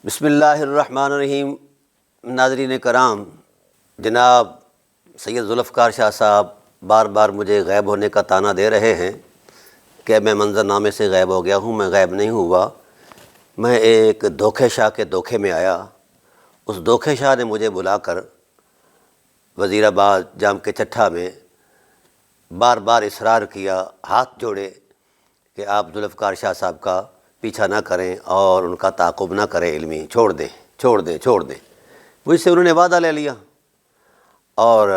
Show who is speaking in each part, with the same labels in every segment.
Speaker 1: بسم اللہ الرحمن الرحیم۔ ناظرین کرام، جناب سید ذوالفقار شاہ صاحب بار بار مجھے غائب ہونے کا طعنہ دے رہے ہیں کہ میں منظر نامے سے غائب ہو گیا ہوں۔ میں غائب نہیں ہوا، میں ایک دھوکے شاہ کے دھوکے میں آیا۔ اس دھوکے شاہ نے مجھے بلا کر وزیر آباد جام کے چٹھا میں بار بار اصرار کیا، ہاتھ جوڑے کہ آپ ذوالفقار شاہ صاحب کا پیچھا نہ کریں اور ان کا تعاقب نہ کریں، علمی چھوڑ دیں۔ مجھ سے انہوں نے وعدہ لے لیا اور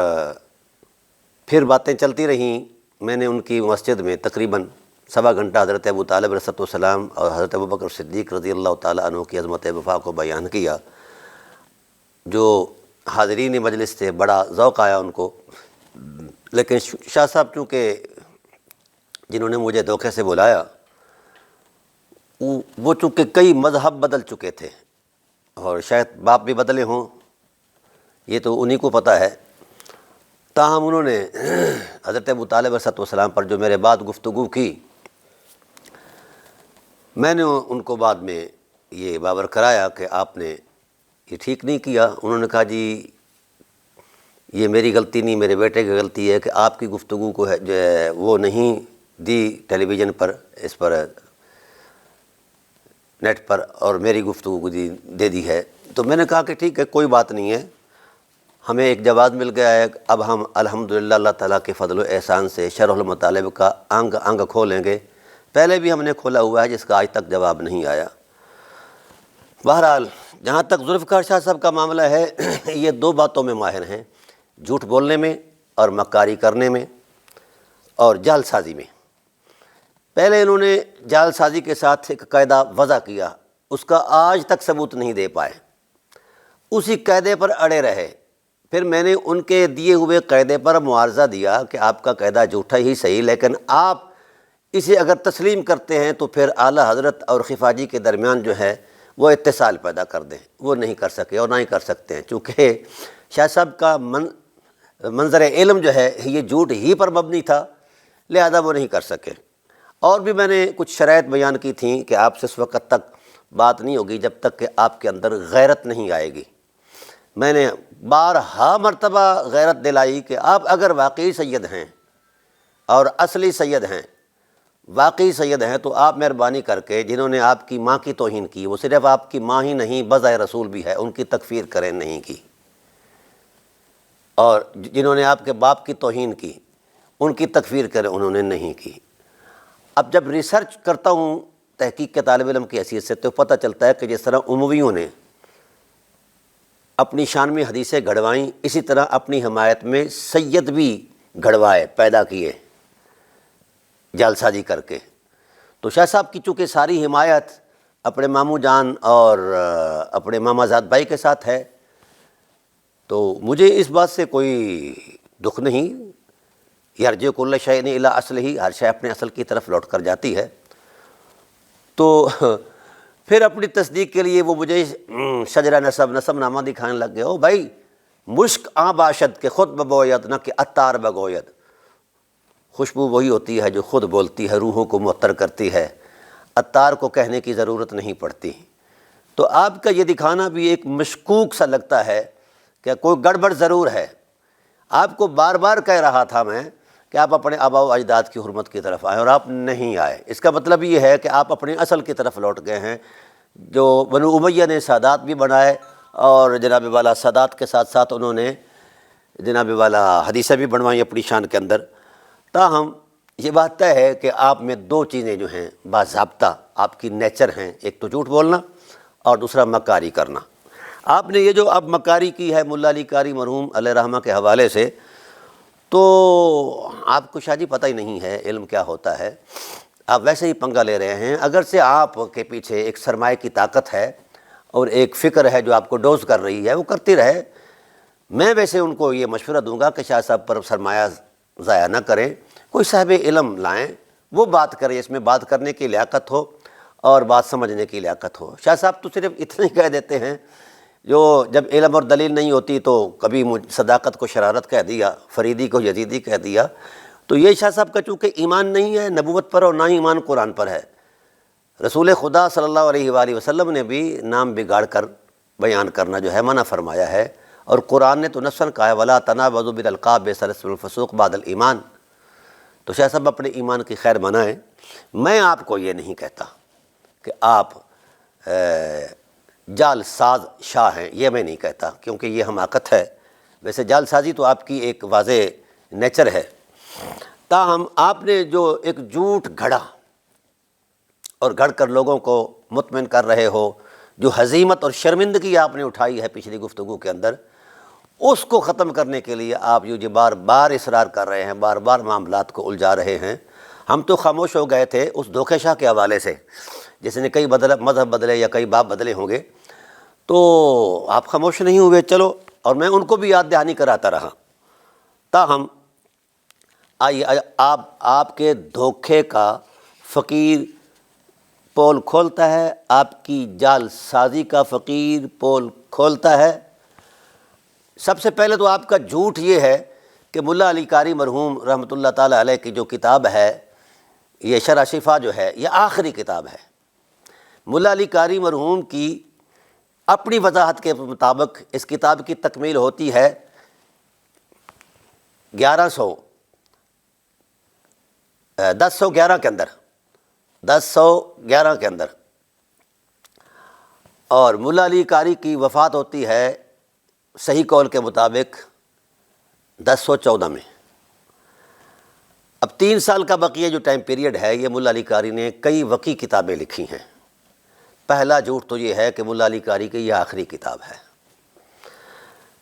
Speaker 1: پھر باتیں چلتی رہیں۔ میں نے ان کی مسجد میں تقریباً سوا گھنٹہ حضرت ابو طالب علیہ السلام اور حضرت ابوبکر صدیق رضی اللہ تعالیٰ عنہ کی عظمت وفا کو بیان کیا، جو حاضرین مجلس سے بڑا ذوق آیا ان کو۔ لیکن شاہ صاحب چونکہ جنہوں نے مجھے دھوکے سے بلایا، وہ چونکہ کئی مذہب بدل چکے تھے اور شاید باپ بھی بدلے ہوں، یہ تو انہی کو پتہ ہے۔ تاہم انہوں نے حضرت ابو طالب علیہ السلام پر جو میرے بعد گفتگو کی، میں نے ان کو بعد میں یہ باور کرایا کہ آپ نے یہ ٹھیک نہیں کیا۔ انہوں نے کہا جی یہ میری غلطی نہیں، میرے بیٹے کی غلطی ہے کہ آپ کی گفتگو کو جو ہے وہ نہیں دی ٹیلی ویژن پر، اس پر نیٹ پر، اور میری گفتگو کو دے دی ہے۔ تو میں نے کہا کہ ٹھیک ہے، کوئی بات نہیں ہے، ہمیں ایک جواز مل گیا ہے، اب ہم الحمدللہ اللہ تعالیٰ کے فضل و احسان سے شرح المطالب کا انگ کھولیں گے۔ پہلے بھی ہم نے کھولا ہوا ہے، جس کا آج تک جواب نہیں آیا۔ بہرحال جہاں تک ذوالفقار شاہ صاحب کا معاملہ ہے، یہ دو باتوں میں ماہر ہیں، جھوٹ بولنے میں اور مکاری کرنے میں اور جعل سازی میں۔ پہلے انہوں نے جعل سازی کے ساتھ ایک قاعدہ وضع کیا، اس کا آج تک ثبوت نہیں دے پائے، اسی قاعدے پر اڑے رہے۔ پھر میں نے ان کے دیے ہوئے قاعدے پر معارضہ دیا کہ آپ کا قاعدہ جھوٹا ہی صحیح، لیکن آپ اسے اگر تسلیم کرتے ہیں تو پھر اعلیٰ حضرت اور خفاجی کے درمیان جو ہے وہ اتصال پیدا کر دیں۔ وہ نہیں کر سکے اور نہ ہی کر سکتے ہیں، چونکہ شاہ صاحب کا منظر علم جو ہے یہ جھوٹ ہی پر مبنی تھا، لہذا وہ نہیں کر سکے۔ اور بھی میں نے کچھ شرائط بیان کی تھیں کہ آپ سے اس وقت تک بات نہیں ہوگی جب تک کہ آپ کے اندر غیرت نہیں آئے گی۔ میں نے بارہا مرتبہ غیرت دلائی کہ آپ اگر واقعی سید ہیں اور اصلی سید ہیں، واقعی سید ہیں، تو آپ مہربانی کر کے جنہوں نے آپ کی ماں کی توہین کی، وہ صرف آپ کی ماں ہی نہیں بضع رسول بھی ہے، ان کی تکفیر کریں، نہیں کی۔ اور جنہوں نے آپ کے باپ کی توہین کی، ان کی تکفیر کریں، انہوں نے نہیں کی۔ اب جب ریسرچ کرتا ہوں تحقیق کے طالب علم کی حیثیت سے، تو پتہ چلتا ہے کہ جس طرح امویوں نے اپنی شان میں حدیثیں گھڑوائیں، اسی طرح اپنی حمایت میں سید بھی گھڑوائے، پیدا کیے جعل سازی کر کے۔ تو شاہ صاحب کی چونکہ ساری حمایت اپنے ماموں جان اور اپنے ماما زاد بھائی کے ساتھ ہے، تو مجھے اس بات سے کوئی دکھ نہیں۔ یرجع کل شیء الی اصلہ، ہر شے اپنے اصل کی طرف لوٹ کر جاتی ہے۔ تو پھر اپنی تصدیق کے لیے وہ مجھے شجرہ نسب نامہ دکھانے لگ گئے۔ او بھائی، مشک آں باشد کہ خود ببوید، نہ کہ عطار بگوید۔ خوشبو وہی ہوتی ہے جو خود بولتی ہے، روحوں کو معطر کرتی ہے، عطار کو کہنے کی ضرورت نہیں پڑتی۔ تو آپ کا یہ دکھانا بھی ایک مشکوک سا لگتا ہے کہ کوئی گڑبڑ ضرور ہے۔ آپ کو بار بار کہہ رہا تھا میں کہ آپ اپنے آباء و اجداد کی حرمت کی طرف آئیں، اور آپ نہیں آئے۔ اس کا مطلب یہ ہے کہ آپ اپنے اصل کی طرف لوٹ گئے ہیں، جو بنو امیہ نے سادات بھی بنائے، اور جناب والا سادات کے ساتھ ساتھ انہوں نے جناب والا حدیثیں بھی بنوائیں اپنی شان کے اندر۔ تاہم یہ بات طے ہے کہ آپ میں دو چیزیں جو ہیں باضابطہ آپ کی نیچر ہیں، ایک تو جھوٹ بولنا اور دوسرا مکاری کرنا۔ آپ نے یہ جو اب مکاری کی ہے ملا علی قاری مرحوم علیہ رحمہ کے حوالے سے، تو آپ کو شاید ہی پتہ ہی نہیں ہے علم کیا ہوتا ہے، آپ ویسے ہی پنگا لے رہے ہیں۔ اگرچہ آپ کے پیچھے ایک سرمایہ کی طاقت ہے اور ایک فکر ہے جو آپ کو ڈوز کر رہی ہے، وہ کرتی رہے۔ میں ویسے ان کو یہ مشورہ دوں گا کہ شاہ صاحب پر سرمایہ ضائع نہ کریں، کوئی صاحب علم لائیں، وہ بات کریں، اس میں بات کرنے کی لیاقت ہو اور بات سمجھنے کی لیاقت ہو۔ شاہ صاحب تو صرف اتنا ہی کہہ دیتے ہیں، جو جب علم اور دلیل نہیں ہوتی تو کبھی صداقت کو شرارت کہہ دیا، فریدی کو یزیدی کہہ دیا۔ تو یہ شاہ صاحب کا چونکہ ایمان نہیں ہے نبوت پر اور نہ ہی ایمان قرآن پر ہے، رسول خدا صلی اللہ علیہ وآلہ وسلم نے بھی نام بگاڑ کر بیان کرنا جو ہے منع فرمایا ہے، اور قرآن نے تو نصاً کہا ہے وَلَا تَنَابَزُوا بِالْأَلْقَابِ بِئْسَ الِاسْمُ الْفُسُوقُ بَعْدَ الْإِيمَانِ۔ تو شاہ صاحب اپنے ایمان کی خیر منائیں۔ میں آپ کو یہ نہیں کہتا کہ آپ جال ساز شاہ ہیں، یہ میں نہیں کہتا، کیونکہ یہ حماقت ہے۔ ویسے جال سازی تو آپ کی ایک واضح نیچر ہے، تاہم آپ نے جو ایک جھوٹ گھڑا اور گھڑ کر لوگوں کو مطمئن کر رہے ہو، جو ہزیمت اور شرمندگی آپ نے اٹھائی ہے پچھلی گفتگو کے اندر، اس کو ختم کرنے کے لیے آپ یہ بار بار اصرار کر رہے ہیں، بار بار معاملات کو الجھا رہے ہیں۔ ہم تو خاموش ہو گئے تھے اس دھوکے شاہ کے حوالے سے، جس نے کئی مذہب بدلے یا کئی باپ بدلے ہوں گے، تو آپ خاموش نہیں ہوئے، چلو، اور میں ان کو بھی یاد دہانی کراتا رہا۔ تاہم آئیے آپ کے دھوکے کا فقیر پول کھولتا ہے، آپ کی جال سازی کا فقیر پول کھولتا ہے۔ سب سے پہلے تو آپ کا جھوٹ یہ ہے کہ ملا علی قاری مرحوم رحمۃ اللہ تعالیٰ علیہ کی جو کتاب ہے، یہ شرح شفا جو ہے، یہ آخری کتاب ہے۔ ملا علی قاری مرحوم کی اپنی وضاحت کے مطابق اس کتاب کی تکمیل ہوتی ہے 1011 کے اندر، 1011 کے اندر، اور ملا علی قاری کی وفات ہوتی ہے صحیح قول کے مطابق 1014 میں۔ اب 3 سال کا بقیہ جو ٹائم پیریڈ ہے، یہ ملا علی قاری نے کئی وقی کتابیں لکھی ہیں۔ پہلا جھوٹ تو یہ ہے کہ ملا علی قاری کی یہ آخری کتاب ہے۔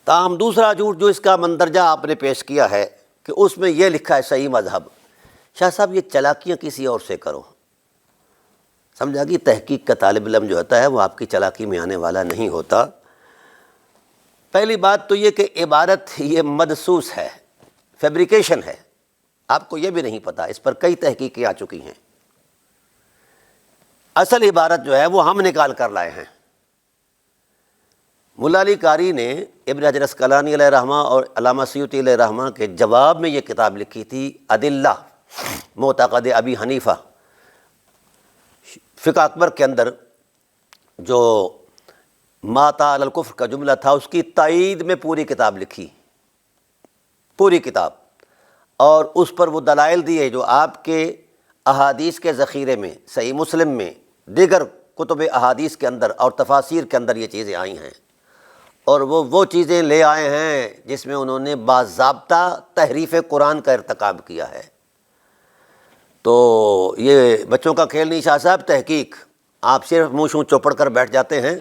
Speaker 1: تاہم دوسرا جھوٹ جو اس کا مندرجہ آپ نے پیش کیا ہے کہ اس میں یہ لکھا ہے صحیح مذہب۔ شاہ صاحب یہ چلاکیاں کسی اور سے کرو، سمجھا کہ تحقیق کا طالب علم جو ہوتا ہے وہ آپ کی چلاکی میں آنے والا نہیں ہوتا۔ پہلی بات تو یہ کہ عبارت یہ مدسوس ہے، فیبریکیشن ہے، آپ کو یہ بھی نہیں پتہ، اس پر کئی تحقیقیں آ چکی ہیں۔ اصل عبارت جو ہے وہ ہم نکال کر لائے ہیں۔ ملا علی قاری نے ابن حجر اسقلانی علیہ رحمہ اور علامہ سیوطی علیہ رحمہ کے جواب میں یہ کتاب لکھی تھی، ادلہ معتقد ابی حنیفہ، فقہ اکبر کے اندر جو ماتا علی الکفر کا جملہ تھا، اس کی تائید میں پوری کتاب لکھی، پوری کتاب، اور اس پر وہ دلائل دیے جو آپ کے احادیث کے ذخیرے میں، صحیح مسلم میں، دیگر کتب احادیث کے اندر اور تفاسیر کے اندر یہ چیزیں آئی ہیں، اور وہ چیزیں لے آئے ہیں جس میں انہوں نے باضابطہ تحریف قرآن کا ارتکاب کیا ہے۔ تو یہ بچوں کا کھیل نہیں شاہ صاحب، تحقیق، آپ صرف منہ شوں چوپڑ کر بیٹھ جاتے ہیں،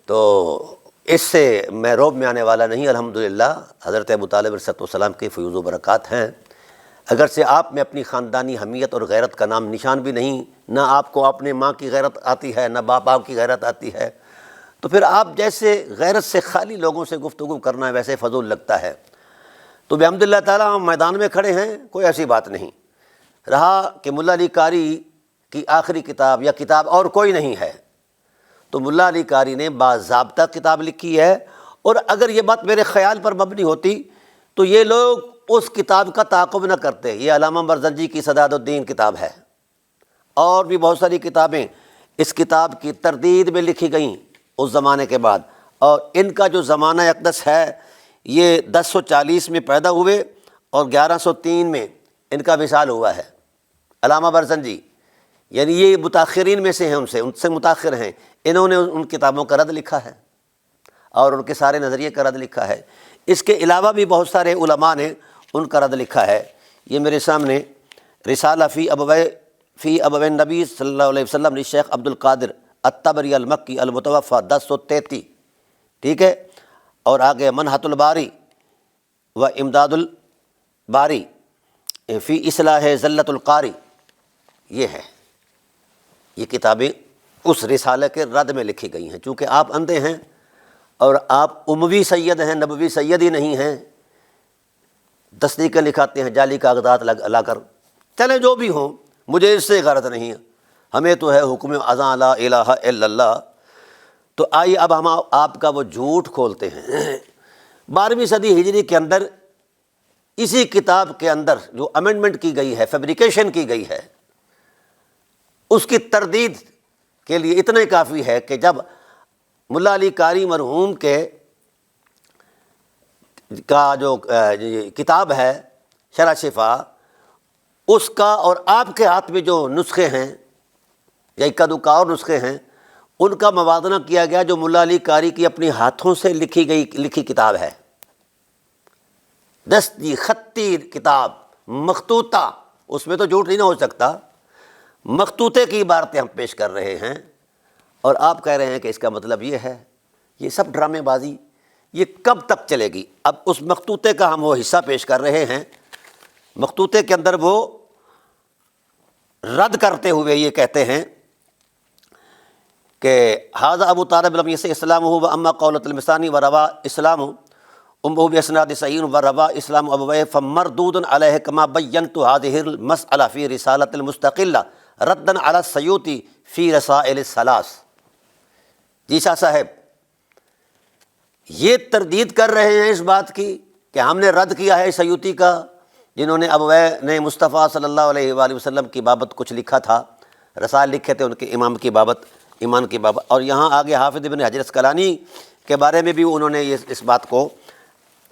Speaker 1: تو اس سے میں روب میں آنے والا نہیں۔ الحمدللہ حضرت ابو طالب علیہ السلام کی فیوز و برکات ہیں، اگرچہ آپ میں اپنی خاندانی حمیت اور غیرت کا نام نشان بھی نہیں، نہ آپ کو اپنے ماں کی غیرت آتی ہے، نہ باپ آپ کی غیرت آتی ہے، تو پھر آپ جیسے غیرت سے خالی لوگوں سے گفتگو کرنا ویسے فضول لگتا ہے۔ تو بحمداللہ تعالیٰ ہم میدان میں کھڑے ہیں، کوئی ایسی بات نہیں رہا کہ ملا علی قاری کی آخری کتاب یا کتاب اور کوئی نہیں ہے۔ تو ملا علی قاری نے باضابطہ کتاب لکھی ہے، اور اگر یہ بات میرے خیال پر مبنی ہوتی تو یہ لوگ اس کتاب کا تعاقب نہ کرتے۔ یہ علامہ برزنجی کی سداد الدین کتاب ہے، اور بھی بہت ساری کتابیں اس کتاب کی تردید میں لکھی گئیں اس زمانے کے بعد، اور ان کا جو زمانہ اقدس ہے یہ 1040 میں پیدا ہوئے اور 1103 میں ان کا وصال ہوا ہے۔ علامہ برزنجی یعنی یہ متاخرین میں سے ہیں، ان سے متاخر ہیں، انہوں نے ان کتابوں کا رد لکھا ہے اور ان کے سارے نظریے کا رد لکھا ہے۔ اس کے علاوہ بھی بہت سارے علماء نے ان کا رد لکھا ہے۔ یہ میرے سامنے رسالہ فی ابوین نبی صلی اللہ علیہ وسلم شیخ عبد القادر الطبری المکی المتوفی 1033، ٹھیک ہے، اور آگے منحۃ الباری و امداد الباری فی اصلاح زلت القاری، یہ ہے، یہ کتابیں اس رسالے کے رد میں لکھی گئی ہیں۔ چونکہ آپ اندھے ہیں اور آپ اموی سید ہیں، نبوی سید ہی نہیں ہیں، تصدیقیں لکھاتے ہیں جعلی کاغذات لا کر، چلیں جو بھی ہوں، مجھے اس سے غرض نہیں ہے، ہمیں تو ہے حکم اذاں لا الہ الا اللہ۔ تو آئیے اب ہم آپ کا وہ جھوٹ کھولتے ہیں۔ 12ویں صدی ہجری کے اندر اسی کتاب کے اندر جو امینڈمنٹ کی گئی ہے، فیبریکیشن کی گئی ہے، اس کی تردید کے لیے اتنا ہی کافی ہے کہ جب ملا علی قاری مرحوم کا جو کتاب ہے شرح شفا، اس کا اور آپ کے ہاتھ میں جو نسخے ہیں یا اکا دکا اور نسخے ہیں، ان کا موازنہ کیا گیا، جو ملا علی قاری کی اپنی ہاتھوں سے لکھی کتاب ہے، دستی خطی کتاب مخطوطہ، اس میں تو جھوٹ نہیں نہ ہو سکتا، مخطوطے کی عبارتیں ہم پیش کر رہے ہیں، اور آپ کہہ رہے ہیں کہ اس کا مطلب یہ ہے۔ یہ سب ڈرامے بازی یہ کب تک چلے گی؟ اب اس مخطوطے کا ہم وہ حصہ پیش کر رہے ہیں، مخطوطے کے اندر وہ رد کرتے ہوئے یہ کہتے ہیں کہ ھذا ابو طالب لم یصح اسلامہ واما قولۃ المسانی وروا اسلام امہ باسناد صحیح وروا اسلام ابویہ فمردود علیہ کما بینت هذه المسألہ فی رسالۃ المستقلہ ردا علی السیوطی فی رسائل الثلاث۔ جی شاہ صاحب، یہ تردید کر رہے ہیں اس بات کی کہ ہم نے رد کیا ہے سیوطی کا، جنہوں نے ابویہ نے مصطفیٰ صلی اللہ علیہ وآلہ وسلم کی بابت کچھ لکھا تھا، رسائل لکھے تھے ان کے امام کی بابت، ایمان کی بابت۔ اور یہاں آگے حافظ ابن حجر اسقلانی کے بارے میں بھی انہوں نے اس بات کو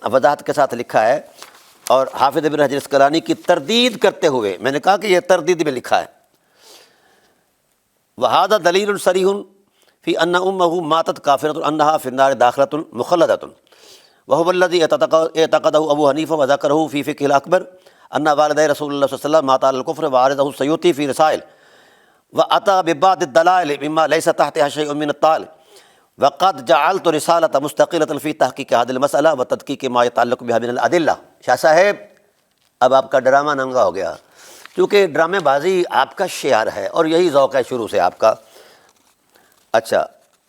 Speaker 1: وضاحت کے ساتھ لکھا ہے، اور حافظ ابن حجر اسقلانی کی تردید کرتے ہوئے میں نے کہا کہ یہ تردید میں لکھا ہے، وَهَذَا دَلِيلٌ صَرِيحٌ فِي أَنَّ أُمَّهُ مَاتَتْ كَافِرَةٌ أَنَّهَا فِي النَّارِ دَاخِلَةٌ مُخَلَّدَةٌ وَهُوَ الَّذِي اعتقده أبو حنیفہ وذكره في فقه الأكبر أن والدي رسول الله صلى الله عليه وسلم مات على الكفر وعارضه السيوطي في رسائل وأتى ببعض الدلائل مما ليس تحتها شيء من الطال وقد جعلت رسالة مستقلة في تحقيق هذه المسألة وتدقيق ما يتعلق بها من الأدلة۔ شاہ صاحب، اب آپ کا ڈرامہ ننگا ہو گیا، کیونکہ ڈرامے بازی آپ کا شعار ہے اور یہی ذوق ہے شروع سے آپ کا۔ اچھا،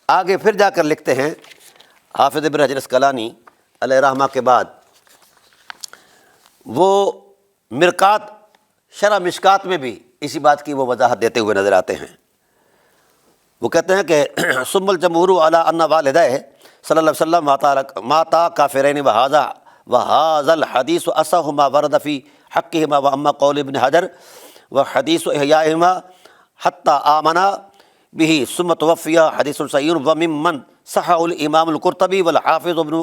Speaker 1: آگے پھر جا کر لکھتے ہیں حافظ ابن حجر اسقلانی علیہ رحمہ کے بعد، وہ مرکات شرح مشکات میں بھی اسی بات کی وہ وضاحت دیتے ہوئے نظر آتے ہیں۔ وہ کہتے ہیں کہ ثم الجمہور علی ان والدہ صلی اللہ علیہ وسلم ماتا کافرین وہذا الحدیث اصح ما ورد فی حقہما واما قول ابن حجر وحدیث احیائہما حتی آمنا به ثم توفی حدیث صحیح وممن صحح الامام القرطبی والحافظ ابن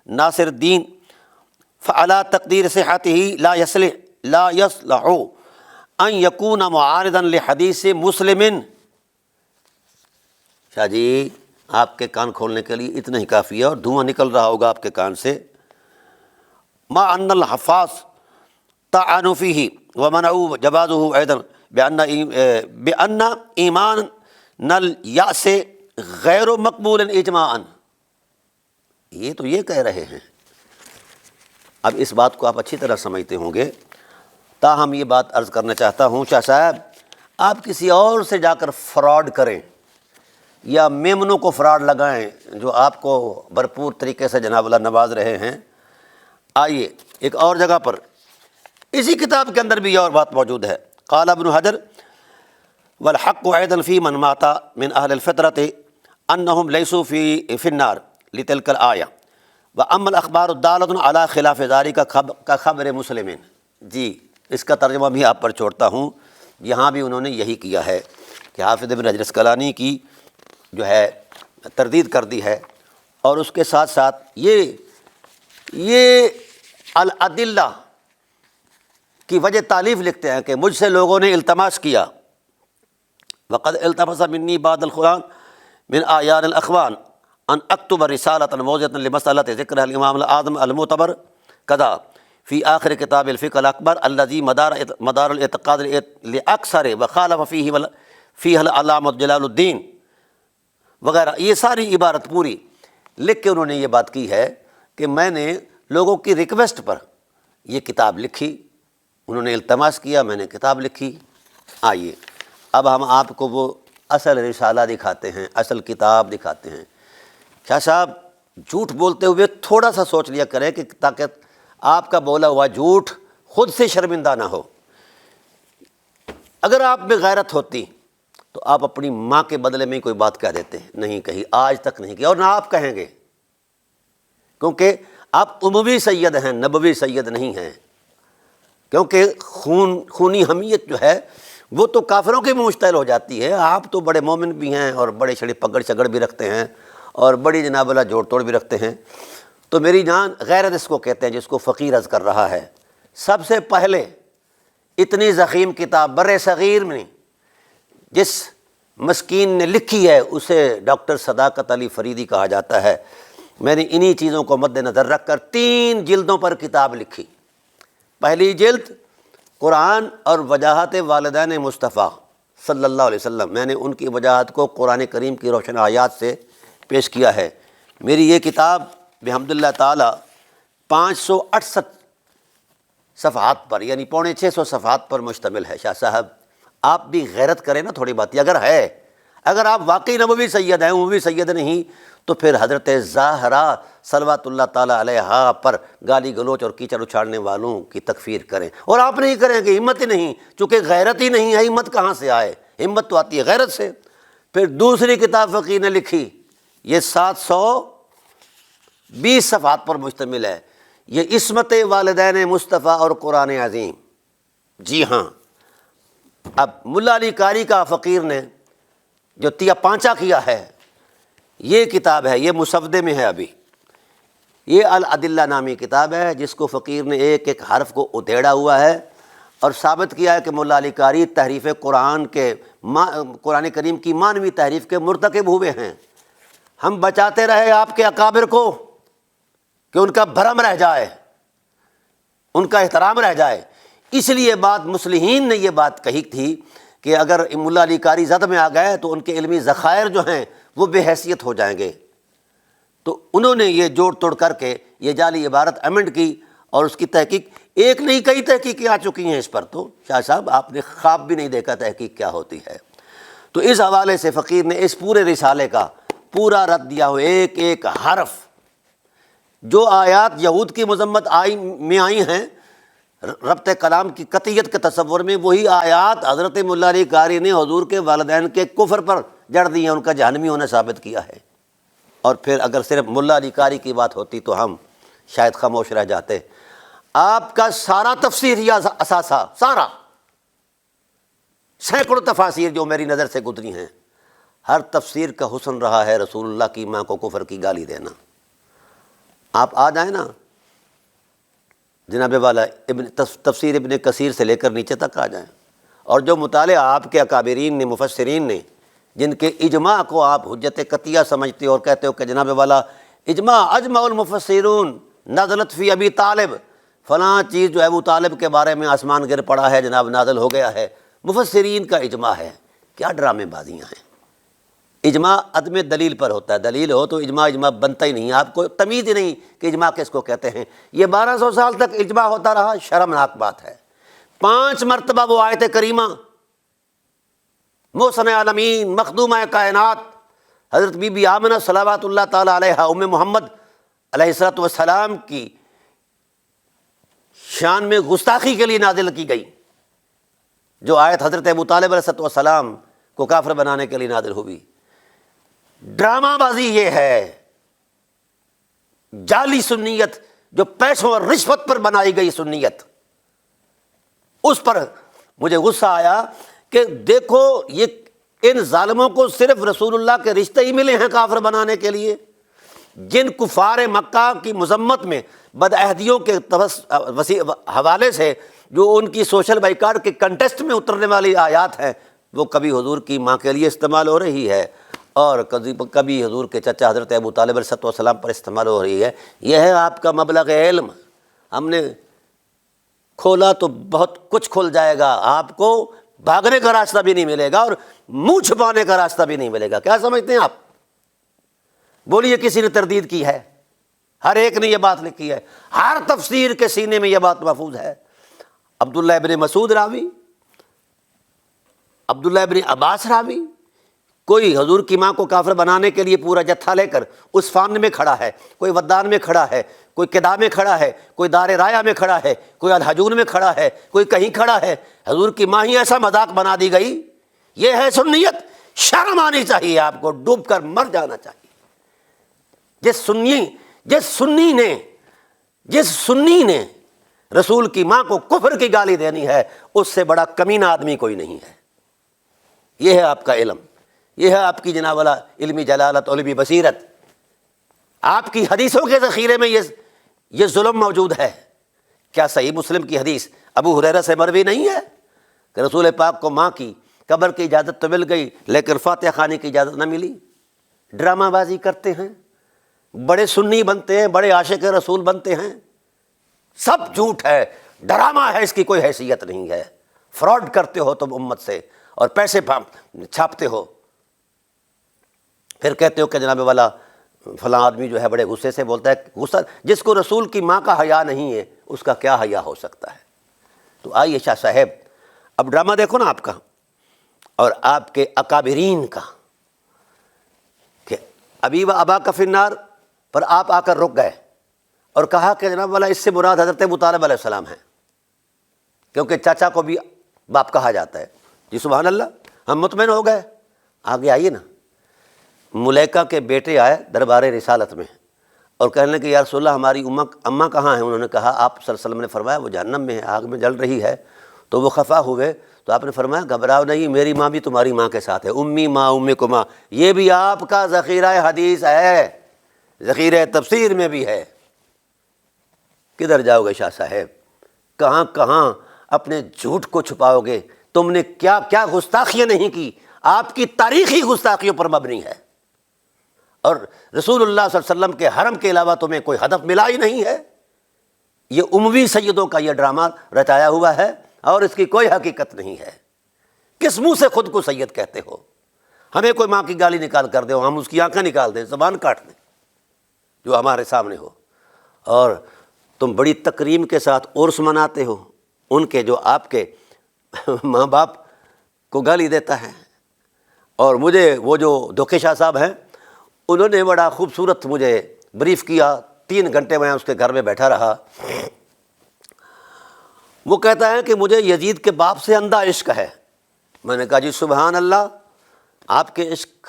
Speaker 1: ناصر الدین فعلی تقدیر صحته لا يصلح ان یکون معارضا لحدیث مسلم۔ شاہ جی، آپ کے کان کھولنے کے لیے اتنا ہی کافی ہے، اور دھواں نکل رہا ہوگا آپ کے کان سے۔ ما ان الحفاظ طعنوا فیہ ومنعوا جوازہ ایضا بان ایمان الیأس غیر مقبول اجماعا۔ یہ تو یہ کہہ رہے ہیں۔ اب اس بات کو آپ اچھی طرح سمجھتے ہوں گے، تاہم یہ بات عرض کرنا چاہتا ہوں، شاہ صاحب آپ کسی اور سے جا کر فراڈ کریں یا میمنوں کو فراڈ لگائیں جو آپ کو بھرپور طریقے سے جناب اللہ نواز رہے ہیں۔ آئیے ایک اور جگہ پر اسی کتاب کے اندر بھی یہ اور بات موجود ہے۔ قال ابن حجر والحق ایضا فی من مات من اہل الفطرۃ انہم لیسوا فی النار لتلک الآیہ واما الاخبار الدالۃ علی خلاف ذلک کا خبر مسلم۔ جی، اس کا ترجمہ بھی آپ پر چھوڑتا ہوں، یہاں بھی انہوں نے یہی کیا ہے کہ حافظ ابن حجر اسقلانی کی جو ہے تردید کر دی ہے، اور اس کے ساتھ ساتھ یہ الادلہ کی وجہ تالیف لکھتے ہیں کہ مجھ سے لوگوں نے التماس کیا، وقد التمس منی بعض القرآن من اعیان الاخوان ان اکتب رسالۃ موضحۃ لمسألۃ ذکر الامام الاعظم المعتبر کذا فی آخر کتاب الفقہ الاکبر الذی مدار الاعتقاد لاکثر وخالف فیہ العلامہ جلال الدین وغیرہ۔ یہ ساری عبارت پوری لکھ کے انہوں نے یہ بات کی ہے کہ میں نے لوگوں کی ریکویسٹ پر یہ کتاب لکھی، انہوں نے التماس کیا، میں نے کتاب لکھی۔ آئیے اب ہم آپ کو وہ اصل رسالہ دکھاتے ہیں، اصل کتاب دکھاتے ہیں۔ شاہ صاحب، جھوٹ بولتے ہوئے تھوڑا سا سوچ لیا کریں کہ تاکہ آپ کا بولا ہوا جھوٹ خود سے شرمندہ نہ ہو۔ اگر آپ میں غیرت ہوتی تو آپ اپنی ماں کے بدلے میں کوئی بات کہہ دیتے، نہیں کہی، آج تک نہیں کی، اور نہ آپ کہیں گے، کیونکہ آپ اموی سید ہیں، نبوی سید نہیں ہیں، کیونکہ خونی حمیت جو ہے وہ تو کافروں کی مشتعل ہو جاتی ہے، آپ تو بڑے مومن بھی ہیں اور بڑے چھڑے پگڑ چگڑ بھی رکھتے ہیں اور بڑی جناب اللہ جوڑ توڑ بھی رکھتے ہیں۔ تو میری جان، غیرت اس کو کہتے ہیں جس کو فقیر عرض کر رہا ہے۔ سب سے پہلے اتنی ضخیم کتاب بر صغیر میں جس مسکین نے لکھی ہے اسے ڈاکٹر صداقت علی فریدی کہا جاتا ہے۔ میں نے انہی چیزوں کو مد نظر رکھ کر 3 جلدوں پر کتاب لکھی۔ پہلی جلد قرآن اور وجاہت والدین مصطفیٰ صلی اللہ علیہ وسلم، میں نے ان کی وجاہت کو قرآن کریم کی روشن آیات سے پیش کیا ہے۔ میری یہ کتاب بحمد اللہ تعالی 568 صفحات پر، یعنی 650 صفحات پر مشتمل ہے۔ شاہ صاحب آپ بھی غیرت کریں نا تھوڑی بات، اگر ہے، اگر آپ واقعی نبوی سید ہیں، عموی سید نہیں، تو پھر حضرت زہرا صلوات اللہ تعالیٰ علیہا پر گالی گلوچ اور کیچڑ اچھاڑنے والوں کی تکفیر کریں، اور آپ نہیں کریں گے، ہمت ہی نہیں، چونکہ غیرت ہی نہیں ہے، ہمت کہاں سے آئے؟ ہمت تو آتی ہے غیرت سے۔ پھر دوسری کتاب فقیر نے لکھی، یہ 720 صفحات پر مشتمل ہے، یہ عصمت والدین مصطفیٰ اور قرآن عظیم۔ جی ہاں، اب ملا علی قاری کا فقیر نے جو تیا پانچا کیا ہے، یہ کتاب ہے، یہ مسودے میں ہے ابھی، یہ الادلہ نامی کتاب ہے جس کو فقیر نے ایک ایک حرف کو ادھیڑا ہوا ہے اور ثابت کیا ہے کہ ملا علی قاری تحریف قرآن قرآن کریم کی مانوی تحریف کے مرتکب ہوئے ہیں۔ ہم بچاتے رہے آپ کے اکابر کو کہ ان کا بھرم رہ جائے، ان کا احترام رہ جائے، اس لیے بات مصلحین نے یہ بات کہی تھی کہ اگر ملا علی قاری زد میں آ گئے تو ان کے علمی ذخائر جو ہیں وہ بے حیثیت ہو جائیں گے۔ تو انہوں نے یہ جوڑ توڑ کر کے یہ جعلی عبارت امنڈ کی اور اس کی تحقیق، ایک نہیں کئی تحقیقیں آ چکی ہیں اس پر۔ تو شاہ صاحب آپ نے خواب بھی نہیں دیکھا تحقیق کیا ہوتی ہے۔ تو اس حوالے سے فقیر نے اس پورے رسالے کا پورا رد دیا ہو، ایک ایک حرف، جو آیات یہود کی مذمت میں آئی ہیں ربط کلام کی قطعیت کے تصور میں، وہی آیات حضرت ملا علی قاری نے حضور کے والدین کے کفر پر جڑ دی ہیں، ان کا جہنمی ہونا ثابت کیا ہے۔ اور پھر اگر صرف ملا علی قاری کی بات ہوتی تو ہم شاید خاموش رہ جاتے۔ آپ کا سارا تفسیری اثاثہ، سارا سینکڑوں تفاسیر جو میری نظر سے گزری ہیں، ہر تفسیر کا حسن رہا ہے رسول اللہ کی ماں کو کفر کی گالی دینا۔ آپ آ جائیں نا جناب والا تفسیر ابن کثیر سے لے کر نیچے تک آ جائیں، اور جو مطالعہ آپ کے اکابرین نے، مفسرین نے، جن کے اجماع کو آپ حجت قطعیہ سمجھتے ہو اور کہتے ہو کہ جناب والا اجماع اجمع المفسرون نزلت فی ابی طالب، فلاں چیز جو ہے ابو طالب کے بارے میں آسمان گر پڑا ہے جناب، نازل ہو گیا ہے، مفسرین کا اجماع ہے۔ کیا ڈرامے بازیاں ہیں؟ اجماع عدم دلیل پر ہوتا ہے، دلیل ہو تو اجماع بنتا ہی نہیں، آپ کو تمیز ہی نہیں کہ اجماع کس کو کہتے ہیں۔ یہ 1200 سال تک اجماع ہوتا رہا، شرمناک بات ہے۔ 5 مرتبہ وہ آیت کریمہ محسن عالمین مخدومہ کائنات حضرت بی بی آمنہ صلوات اللہ تعالی علیہا ام محمد علیہ الصلوۃ والسلام کی شان میں گستاخی کے لیے نازل کی گئی، جو آیت حضرت ابو طالب علیہ الصلوۃ والسلام کو کافر بنانے کے لیے نازل ہوئی۔ ڈرامہ بازی یہ ہے، جعلی سنیت، جو پیسوں اور رشوت پر بنائی گئی سنیت، اس پر مجھے غصہ آیا کہ دیکھو یہ ان ظالموں کو صرف رسول اللہ کے رشتے ہی ملے ہیں کافر بنانے کے لیے، جن کفار مکہ کی مذمت میں بدعہدیوں کے حوالے سے جو ان کی سوشل بائیکاٹ کے کنٹیسٹ میں اترنے والی آیات ہیں، وہ کبھی حضور کی ماں کے لیے استعمال ہو رہی ہے اور کبھی حضور کے چچا حضرت ابو طالب علیہ السلام پر استعمال ہو رہی ہے۔ یہ ہے آپ کا مبلغ علم، ہم نے کھولا تو بہت کچھ کھل جائے گا، آپ کو بھاگنے کا راستہ بھی نہیں ملے گا اور منہ چھپانے کا راستہ بھی نہیں ملے گا۔ کیا سمجھتے ہیں آپ؟ بولیے کسی نے تردید کی ہے؟ ہر ایک نے یہ بات لکھی ہے، ہر تفسیر کے سینے میں یہ بات محفوظ ہے۔ عبداللہ ابن مسعود راوی، عبداللہ ابن عباس راوی، کوئی حضور کی ماں کو کافر بنانے کے لیے پورا جتھا لے کر اس فان میں کھڑا ہے، کوئی ودان میں کھڑا ہے، کوئی قدا میں کھڑا ہے، کوئی دار رایا میں کھڑا ہے، کوئی الحجون میں کھڑا ہے، کوئی کہیں کھڑا ہے، حضور کی ماں ہی ایسا مذاق بنا دی گئی۔ یہ ہے سنیت؟ شرم آنی چاہیے آپ کو، ڈوب کر مر جانا چاہیے۔ جس سنی نے رسول کی ماں کو کفر کی گالی دینی ہے، اس سے بڑا کمینہ آدمی کوئی نہیں ہے۔ یہ ہے آپ کا علم، یہ ہے آپ کی جناب والا علمی جلالت، علمی بصیرت۔ آپ کی حدیثوں کے ذخیرے میں یہ ظلم موجود ہے۔ کیا صحیح مسلم کی حدیث ابو ہریرہ سے مروی نہیں ہے کہ رسول پاک کو ماں کی قبر کی اجازت تو مل گئی لیکن فاتحہ خوانی کی اجازت نہ ملی؟ ڈرامہ بازی کرتے ہیں، بڑے سنی بنتے ہیں، بڑے عاشق رسول بنتے ہیں، سب جھوٹ ہے، ڈرامہ ہے، اس کی کوئی حیثیت نہیں ہے۔ فراڈ کرتے ہو تم امت سے اور پیسے چھاپتے ہو، پھر کہتے ہو کہ جناب والا فلاں آدمی جو ہے بڑے غصے سے بولتا ہے۔ غصہ جس کو رسول کی ماں کا حیا نہیں ہے اس کا کیا حیا ہو سکتا ہے؟ تو آئیے شاہ صاحب اب ڈرامہ دیکھو نا آپ کا اور آپ کے اکابرین کا، کہ ابی و ابا کا فی النار پر آپ آ کر رک گئے اور کہا کہ جناب والا اس سے مراد حضرت ابو طالب علیہ السلام ہیں، کیونکہ چاچا کو بھی باپ کہا جاتا ہے۔ جی سبحان اللہ، ہم مطمئن ہو گئے۔ آگے آئیے نا، ملیکہ کے بیٹے آئے دربار رسالت میں اور کہنے لگے یا رسول اللہ ہماری اماں کہاں ہیں؟ انہوں نے کہا آپ صلی اللہ علیہ وسلم نے فرمایا وہ جہنم میں ہے، آگ میں جل رہی ہے۔ تو وہ خفا ہوئے تو آپ نے فرمایا گھبراؤ نہیں، میری ماں بھی تمہاری ماں کے ساتھ ہے، امی ماں امکما۔ یہ بھی آپ کا ذخیرہ حدیث ہے، ذخیرہ تفسیر میں بھی ہے۔ کدھر جاؤ گے شاہ صاحب؟ کہاں کہاں اپنے جھوٹ کو چھپاؤ گے؟ تم نے کیا کیا گستاخیاں نہیں کی، آپ کی تاریخی گستاخیوں پر مبنی ہے، اور رسول اللہ صلی اللہ علیہ وسلم کے حرم کے علاوہ تمہیں کوئی ہدف ملا ہی نہیں ہے۔ یہ اموی سیدوں کا یہ ڈرامہ رچایا ہوا ہے اور اس کی کوئی حقیقت نہیں ہے۔ کس منہ سے خود کو سید کہتے ہو؟ ہمیں کوئی ماں کی گالی نکال کر دے ہم اس کی آنکھیں نکال دیں، زبان کاٹ دیں جو ہمارے سامنے ہو، اور تم بڑی تکریم کے ساتھ عرس مناتے ہو ان کے جو آپ کے ماں باپ کو گالی دیتا ہے۔ اور مجھے وہ جو دھوکے شاہ صاحب ہیں انہوں نے بڑا خوبصورت مجھے بریف کیا، 3 گھنٹے میں اس کے گھر میں بیٹھا رہا۔ وہ کہتا ہے کہ مجھے یزید کے باپ سے اندھا عشق ہے۔ میں نے کہا جی سبحان اللہ، آپ کے عشق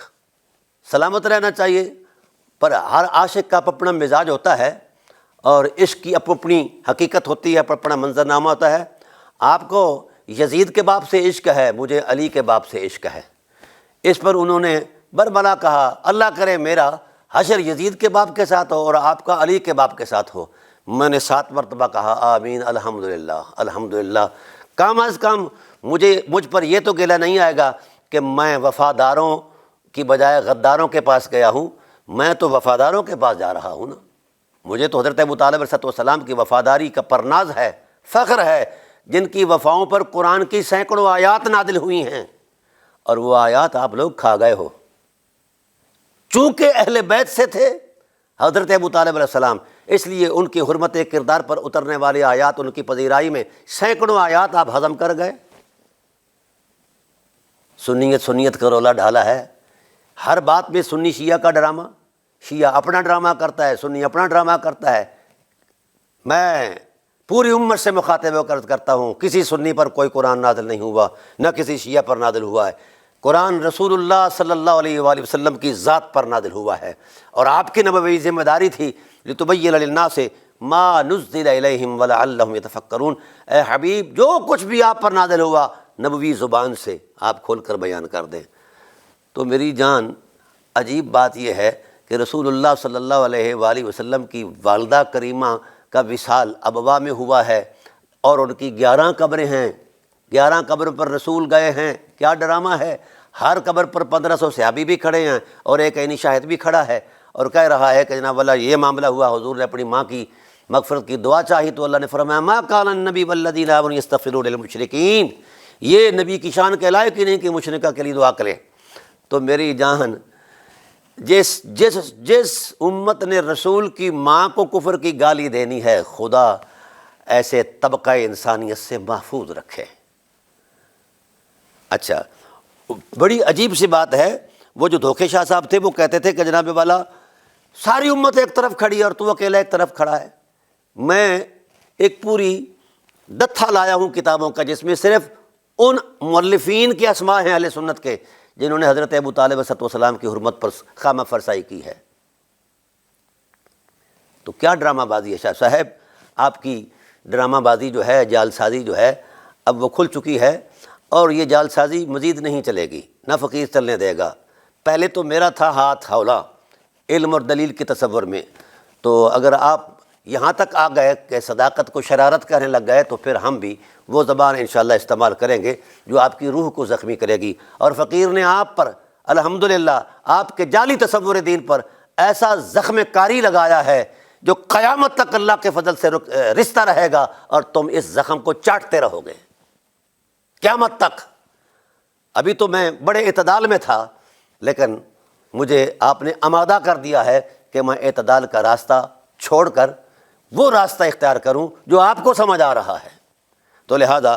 Speaker 1: سلامت رہنا چاہیے، پر ہر عاشق کا اپنا مزاج ہوتا ہے اور عشق کی اپنی حقیقت ہوتی ہے، اپنا منظرنامہ ہوتا ہے۔ آپ کو یزید کے باپ سے عشق ہے، مجھے علی کے باپ سے عشق ہے۔ اس پر انہوں نے بربلا کہا اللہ کرے میرا حشر یزید کے باپ کے ساتھ ہو اور آپ کا علی کے باپ کے ساتھ ہو۔ میں نے 7 مرتبہ کہا آمین الحمدللہ الحمدللہ۔ کم از کم مجھ پر یہ تو گلہ نہیں آئے گا کہ میں وفاداروں کی بجائے غداروں کے پاس گیا ہوں، میں تو وفاداروں کے پاس جا رہا ہوں نا۔ مجھے تو حضرت ابو طالب علیہ السلام کی وفاداری کا پرناز ہے، فخر ہے، جن کی وفاؤں پر قرآن کی سینکڑوں آیات نازل ہوئی ہیں، اور وہ آیات آپ لوگ کھا گئے ہو۔ چونکہ اہل بیت سے تھے حضرت ابو طالب علیہ السلام، اس لیے ان کی حرمت کردار پر اترنے والی آیات، ان کی پذیرائی میں سینکڑوں آیات آپ ہضم کر گئے۔ سنیت کا رولا ڈھالا ہے، ہر بات میں سنی شیعہ کا ڈرامہ، شیعہ اپنا ڈرامہ کرتا ہے، سنی اپنا ڈرامہ کرتا ہے۔ میں پوری امت سے مخاطب ہو کر کرتا ہوں، کسی سنی پر کوئی قرآن نازل نہیں ہوا، نہ کسی شیعہ پر نازل ہوا ہے۔ قرآن رسول اللہ صلی اللہ علیہ وآلہ وسلم کی ذات پر نازل ہوا ہے، اور آپ کی نبوی ذمہ داری تھی لتبین للناس ما نزل الیہم ولعلہم یتفکرون۔ اے حبیب جو کچھ بھی آپ پر نازل ہوا نبوی زبان سے آپ کھول کر بیان کر دیں۔ تو میری جان عجیب بات یہ ہے کہ رسول اللہ صلی اللہ علیہ وآلہ وسلم کی والدہ کریمہ کا وصال ابوا میں ہوا ہے، اور ان کی 11 قبریں ہیں، 11 قبر پر رسول گئے ہیں۔ کیا ڈرامہ ہے؟ ہر قبر پر 1500 صحابی بھی کھڑے ہیں اور ایک عینی شاہد بھی کھڑا ہے اور کہہ رہا ہے کہ جناب اللہ یہ معاملہ ہوا، حضور نے اپنی ماں کی مغفرت کی دعا چاہی تو اللہ نے فرمایا ما کان النبی والذین آمنوا یستغفرون للمشرکین۔ یہ نبی کی شان کے لائق ہی نہیں کہ مشرکہ کے لیے دعا کرے۔ تو میری جان جس امت نے رسول کی ماں کو کفر کی گالی دینی ہے، خدا ایسے طبقہ انسانیت سے محفوظ رکھے۔ اچھا بڑی عجیب سی بات ہے، وہ جو دھوکے شاہ صاحب تھے وہ کہتے تھے کہ جناب والا ساری امت ایک طرف کھڑی ہے اور تو اکیلا ایک طرف کھڑا ہے۔ میں ایک پوری دتھا لایا ہوں کتابوں کا جس میں صرف ان مؤلفین کے اسماء ہیں اہل سنت کے جنہوں نے حضرت ابو طالب علیہ السلام کی حرمت پر خامہ فرسائی کی ہے۔ تو کیا ڈرامہ بازی ہے شاہ صاحب؟ آپ کی ڈرامہ بازی جو ہے، جال سازی جو ہے، اب وہ کھل چکی ہے، اور یہ جال سازی مزید نہیں چلے گی، نہ فقیر چلنے دے گا۔ پہلے تو میرا تھا ہاتھ ہولا علم اور دلیل کے تصور میں، تو اگر آپ یہاں تک آ گئے کہ صداقت کو شرارت کہنے لگ گئے تو پھر ہم بھی وہ زبان انشاءاللہ استعمال کریں گے جو آپ کی روح کو زخمی کرے گی۔ اور فقیر نے آپ پر الحمدللہ آپ کے جعلی تصور دین پر ایسا زخم کاری لگایا ہے جو قیامت تک اللہ کے فضل سے رشتہ رہے گا، اور تم اس زخم کو چاٹتے رہو گے قیامت تک۔ ابھی تو میں بڑے اعتدال میں تھا، لیکن مجھے آپ نے آمادہ کر دیا ہے کہ میں اعتدال کا راستہ چھوڑ کر وہ راستہ اختیار کروں جو آپ کو سمجھ آ رہا ہے۔ تو لہذا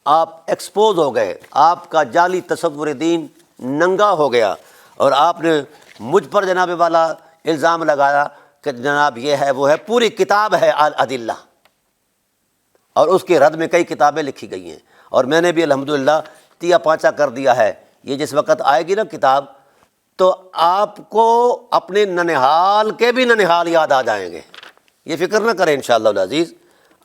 Speaker 1: آپ ایکسپوز ہو گئے، آپ کا جعلی تصور دین ننگا ہو گیا، اور آپ نے مجھ پر جناب والا الزام لگایا کہ جناب یہ ہے وہ ہے، پوری کتاب ہے الادلہ، اور اس کے رد میں کئی کتابیں لکھی گئی ہیں، اور میں نے بھی الحمدللہ تیا پانچا کر دیا ہے۔ یہ جس وقت آئے گی نا کتاب تو آپ کو اپنے ننہال کے بھی ننہال یاد آ جائیں گے، یہ فکر نہ کریں انشاءاللہ العزیز،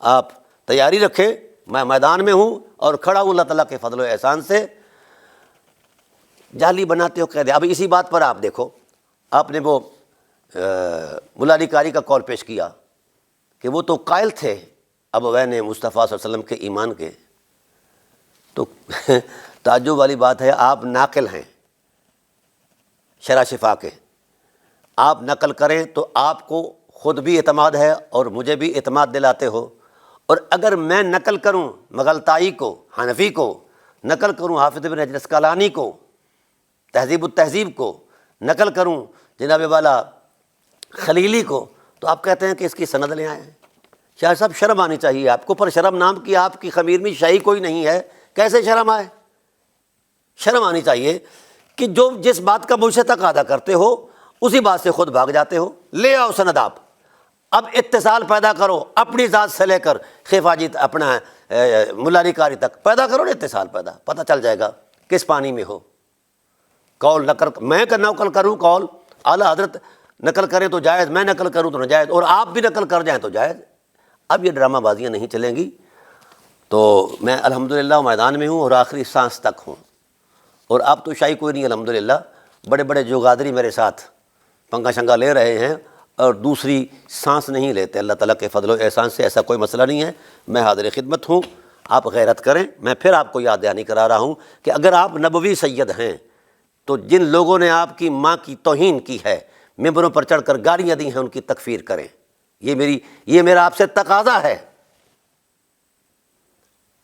Speaker 1: آپ تیاری رکھیں، میں میدان میں ہوں اور کھڑا ہوں اللہ تعالیٰ کے فضل و احسان سے۔ جعلی بناتے ہو قید۔ اب اسی بات پر آپ دیکھو، آپ نے وہ ملا علی قاری کا قول پیش کیا کہ وہ تو قائل تھے ابوین مصطفیٰ صلی اللہ علیہ وسلم کے ایمان کے، تو تعجب والی بات ہے آپ ناقل ہیں شرح شفا کے، آپ نقل کریں تو آپ کو خود بھی اعتماد ہے اور مجھے بھی اعتماد دلاتے ہو، اور اگر میں نقل کروں مغلطائی کو، حنفی کو، نقل کروں حافظ ابن حجر اسقلانی کو، تہذیب التہذیب کو، نقل کروں جناب والا خلیلی کو، تو آپ کہتے ہیں کہ اس کی سند لے آئے ہیں۔ شاہ صاحب شرم آنی چاہیے آپ کو، پر شرم نام کی آپ کی خمیر میں شاہی کوئی نہیں ہے، کیسے شرم آئے؟ شرم آنی چاہیے کہ جو جس بات کا مجھ سے تقاضا کرتے ہو اسی بات سے خود بھاگ جاتے ہو۔ لے آؤ سند آپ، اب اتصال پیدا کرو اپنی ذات سے لے کر خفاجی اپنا ملا علی قاری تک پیدا کرو نا، اتصال پتہ چل جائے گا کس پانی میں ہو۔ قول نقل میں نقل کروں، قول اعلیٰ حضرت نقل کریں تو جائز، میں نقل کروں تو ناجائز، اور آپ بھی نقل کر جائیں تو جائز۔ اب یہ ڈرامہ بازیاں نہیں چلیں گی۔ تو میں الحمدللہ میدان میں ہوں اور آخری سانس تک ہوں، اور اب تو شاہی کوئی نہیں الحمدللہ۔ بڑے بڑے جوگادری میرے ساتھ پنگا شنگا لے رہے ہیں اور دوسری سانس نہیں لیتے، اللہ تعالیٰ کے فضل و احسان سے ایسا کوئی مسئلہ نہیں ہے۔ میں حاضر خدمت ہوں، آپ غیرت کریں۔ میں پھر آپ کو یاد دہانی کرا رہا ہوں کہ اگر آپ نبوی سید ہیں تو جن لوگوں نے آپ کی ماں کی توہین کی ہے، ممبروں پر چڑھ کر گالیاں دی ہیں، ان کی تکفیر کریں۔ یہ میرا آپ سے تقاضا ہے،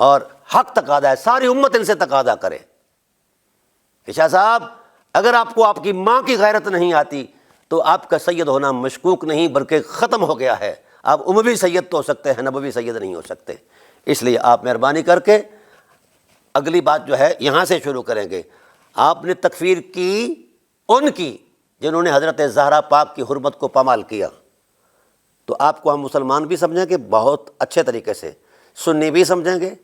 Speaker 1: اور حق تقاضا ہے، ساری امت ان سے تقاضا کرے کہ شاہ صاحب اگر آپ کو آپ کی ماں کی غیرت نہیں آتی تو آپ کا سید ہونا مشکوک نہیں بلکہ ختم ہو گیا ہے۔ آپ اموی سید تو ہو سکتے ہیں، نبوی سید نہیں ہو سکتے۔ اس لیے آپ مہربانی کر کے اگلی بات جو ہے یہاں سے شروع کریں گے۔ آپ نے تکفیر کی ان کی جنہوں نے حضرت زہرا پاک کی حرمت کو پامال کیا، تو آپ کو ہم مسلمان بھی سمجھیں گے بہت اچھے طریقے سے، سنی بھی سمجھیں گے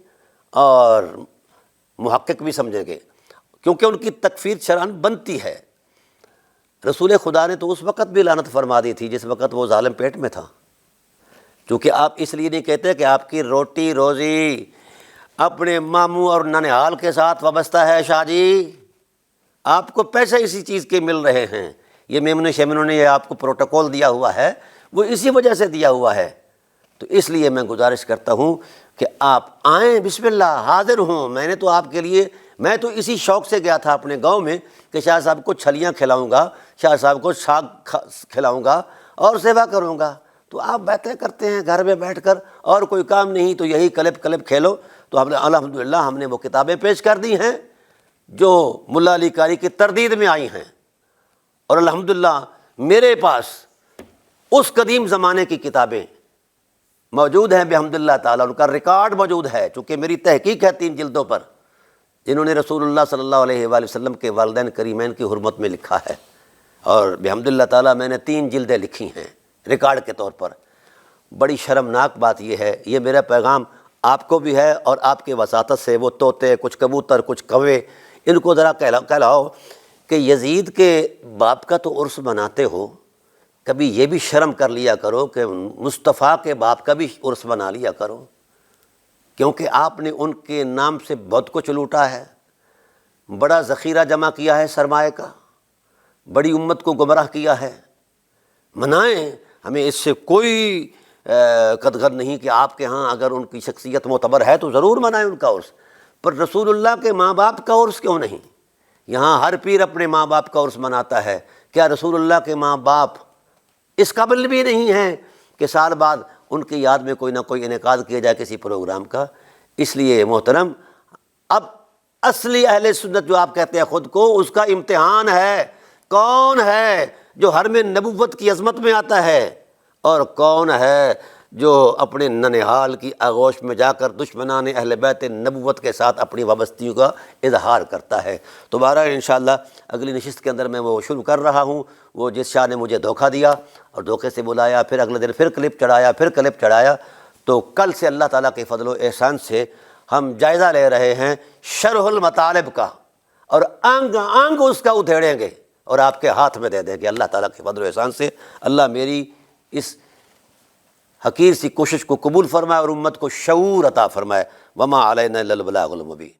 Speaker 1: اور محقق بھی سمجھیں گے، کیونکہ ان کی تکفیر شرعاً بنتی ہے۔ رسول خدا نے تو اس وقت بھی لعنت فرما دی تھی جس وقت وہ ظالم پیٹ میں تھا، کیونکہ آپ اس لیے نہیں کہتے کہ آپ کی روٹی روزی اپنے ماموں اور ننہال کے ساتھ وابستہ ہے شاہ جی، آپ کو پیسے اسی چیز کے مل رہے ہیں، یہ میمن شیمنوں نے یہ آپ کو پروٹوکول دیا ہوا ہے، وہ اسی وجہ سے دیا ہوا ہے۔ تو اس لیے میں گزارش کرتا ہوں کہ آپ آئیں، بسم اللہ، حاضر ہوں۔ میں نے تو آپ کے لیے، میں تو اسی شوق سے گیا تھا اپنے گاؤں میں کہ شاہ صاحب کو چھلیاں کھلاؤں گا، شاہ صاحب کو ساگ کھلاؤں گا اور سیوا کروں گا۔ تو آپ باتیں کرتے ہیں گھر میں بیٹھ کر، اور کوئی کام نہیں تو یہی کلب کھیلو۔ تو ہم نے الحمدللہ ہم نے وہ کتابیں پیش کر دی ہیں جو ملا علی قاری کی تردید میں آئی ہیں، اور الحمدللہ میرے پاس اس قدیم زمانے کی کتابیں موجود ہیں بحمداللہ تعالیٰ، ان کا ریکارڈ موجود ہے، چونکہ میری تحقیق ہے 3 جلدوں پر، جنہوں نے رسول اللہ صلی اللہ علیہ وآلہ وسلم کے والدین کریمین کی حرمت میں لکھا ہے، اور بحمداللہ تعالیٰ میں نے 3 جلدیں لکھی ہیں ریکارڈ کے طور پر۔ بڑی شرمناک بات یہ ہے، یہ میرا پیغام آپ کو بھی ہے، اور آپ کے وساطت سے وہ طوطے، کچھ کبوتر، کچھ کوے، ان کو ذرا کہلاؤ کہ یزید کے باپ کا تو عرس مناتے ہو، کبھی یہ بھی شرم کر لیا کرو کہ مصطفیٰ کے باپ کا بھی عرس بنا لیا کرو، کیونکہ آپ نے ان کے نام سے بہت کچھ لوٹا ہے۔ بڑا ذخیرہ جمع کیا ہے سرمایہ کا، بڑی امت کو گمراہ کیا ہے، منائیں، ہمیں اس سے کوئی قدغن نہیں کہ آپ کے ہاں اگر ان کی شخصیت معتبر ہے تو ضرور منائیں ان کا عرس، پر رسول اللہ کے ماں باپ کا عرس کیوں نہیں؟ یہاں ہر پیر اپنے ماں باپ کا عرس مناتا ہے، کیا رسول اللہ کے ماں باپ اس قابل بھی نہیں ہیں کہ سال بعد ان کی یاد میں کوئی نہ کوئی انعقاد کیا جائے کسی پروگرام کا؟ اس لیے محترم، اب اصلی اہل سنت جو آپ کہتے ہیں خود کو، اس کا امتحان ہے کون ہے جو حرم نبوت کی عظمت میں آتا ہے، اور کون ہے جو اپنے ننہال کی آغوش میں جا کر دشمنان اہل بیت نبوت کے ساتھ اپنی وابستگیوں کا اظہار کرتا ہے۔ تو بہرحال انشاءاللہ اگلی نشست کے اندر میں وہ شروع کر رہا ہوں، وہ جس شاہ نے مجھے دھوکہ دیا اور دھوکے سے بلایا، پھر اگلے دن پھر کلپ چڑھایا، تو کل سے اللہ تعالیٰ کے فضل و احسان سے ہم جائزہ لے رہے ہیں شرح المطالب کا، اور انگ انگ اس کا ادھیڑیں گے اور آپ کے ہاتھ میں دے دیں گے اللہ تعالیٰ کے فضل و احسان سے۔ اللہ میری اس حقیر سی کوشش کو قبول فرمائے اور امت کو شعور عطا فرمائے۔ وما علینا الا البلاغ المبین۔